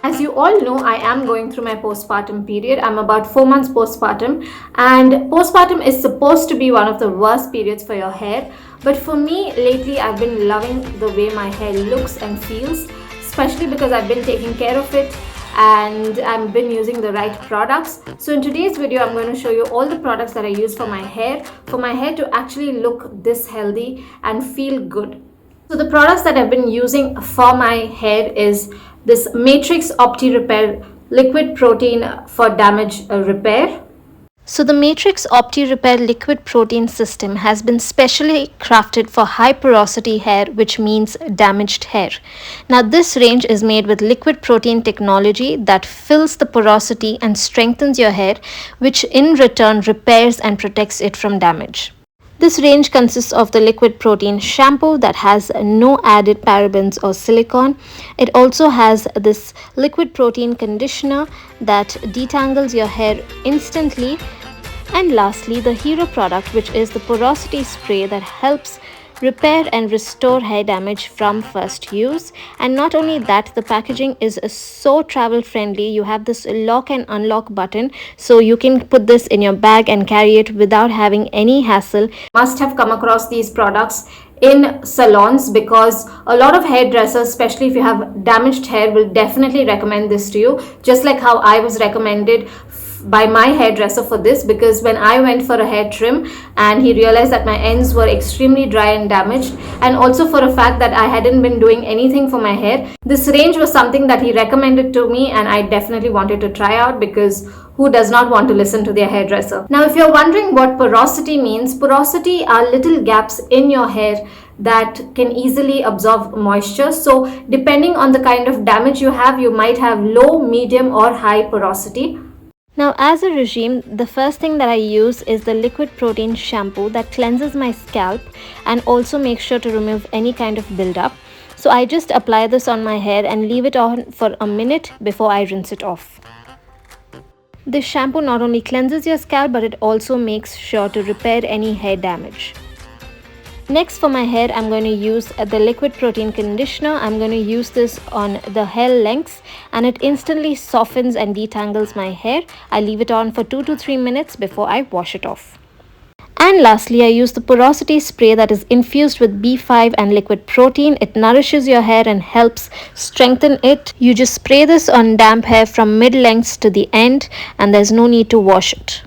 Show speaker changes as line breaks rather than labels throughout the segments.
As you all know, I am going through my postpartum period. I'm about 4 months postpartum, and postpartum is supposed to be one of the worst periods for your hair. But for me, lately, I've been loving the way my hair looks and feels, especially because I've been taking care of it and I've been using the right products. So in today's video, I'm going to show you all the products that I use for my hair to actually look this healthy and feel good. So the products that I've been using for my hair is this Matrix Opti Repair liquid protein for damage repair. So the Matrix Opti Repair liquid protein system has been specially crafted for high porosity hair, which means damaged hair. Now this range is made with liquid protein technology that fills the porosity and strengthens your hair, which in return repairs and protects it from damage. This range consists of the liquid protein shampoo that has no added parabens or silicone. It also has this liquid protein conditioner that detangles your hair instantly. And lastly, the hero product, which is the porosity spray that helps repair and restore hair damage from first use. And not only that, the packaging is so travel friendly. You have this lock and unlock button, so you can put this in your bag and carry it without having any hassle. Must have come across these products in salons, because a lot of hairdressers, especially if you have damaged hair, will definitely recommend this to you, just like how I was recommended by my hairdresser for this, because when I went for a hair trim and he realized that my ends were extremely dry and damaged, and also for a fact that I hadn't been doing anything for my hair, this range was something that he recommended to me, and I definitely wanted to try out, because who does not want to listen to their hairdresser? Now, if you're wondering what porosity means, porosity are little gaps in your hair that can easily absorb moisture. So depending on the kind of damage you have, you might have low, medium or high porosity. Now, as a regime, the first thing that I use is the liquid protein shampoo that cleanses my scalp and also makes sure to remove any kind of buildup. So I just apply this on my hair and leave it on for a minute before I rinse it off. This shampoo not only cleanses your scalp, but it also makes sure to repair any hair damage. Next, for my hair, I'm going to use the liquid protein conditioner. I'm going to use this on the hair lengths, and it instantly softens and detangles my hair. I leave it on for 2 to 3 minutes before I wash it off. And lastly, I use the porosity spray that is infused with B5 and liquid protein. It nourishes your hair and helps strengthen it. You just spray this on damp hair from mid-lengths to the end, and there's no need to wash it.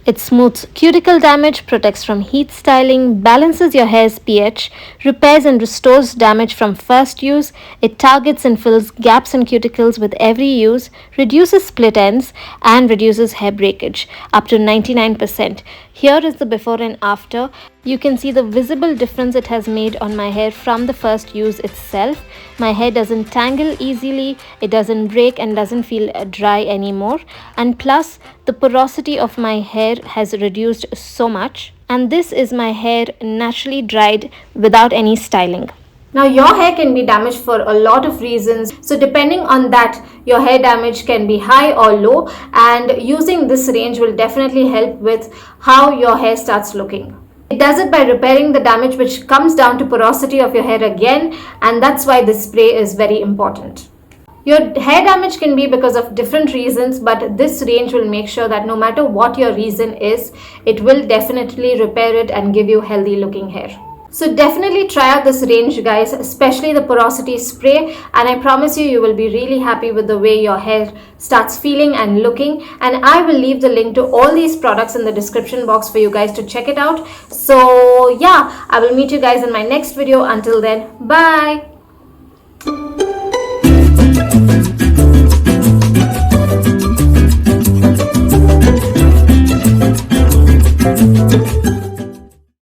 It smooths cuticle damage, protects from heat styling, balances your hair's pH, repairs and restores damage from first use. It targets and fills gaps in cuticles with every use, reduces split ends, and reduces hair breakage up to 99%. Here is the before and after. You can see the visible difference it has made on my hair from the first use itself. My hair doesn't tangle easily, it doesn't break and doesn't feel dry anymore. And plus, the porosity of my hair has reduced so much. And this is my hair naturally dried without any styling. Now, your hair can be damaged for a lot of reasons. So depending on that, your hair damage can be high or low, and using this range will definitely help with how your hair starts looking. It does it by repairing the damage, which comes down to porosity of your hair again, and that's why this spray is very important. Your hair damage can be because of different reasons, but this range will make sure that no matter what your reason is, it will definitely repair it and give you healthy looking hair. So definitely try out this range, guys, especially the porosity spray, and I promise you will be really happy with the way your hair starts feeling and looking. And I will leave the link to all these products in the description box for you guys to check it out. So yeah, I will meet you guys in my next video. Until then, bye.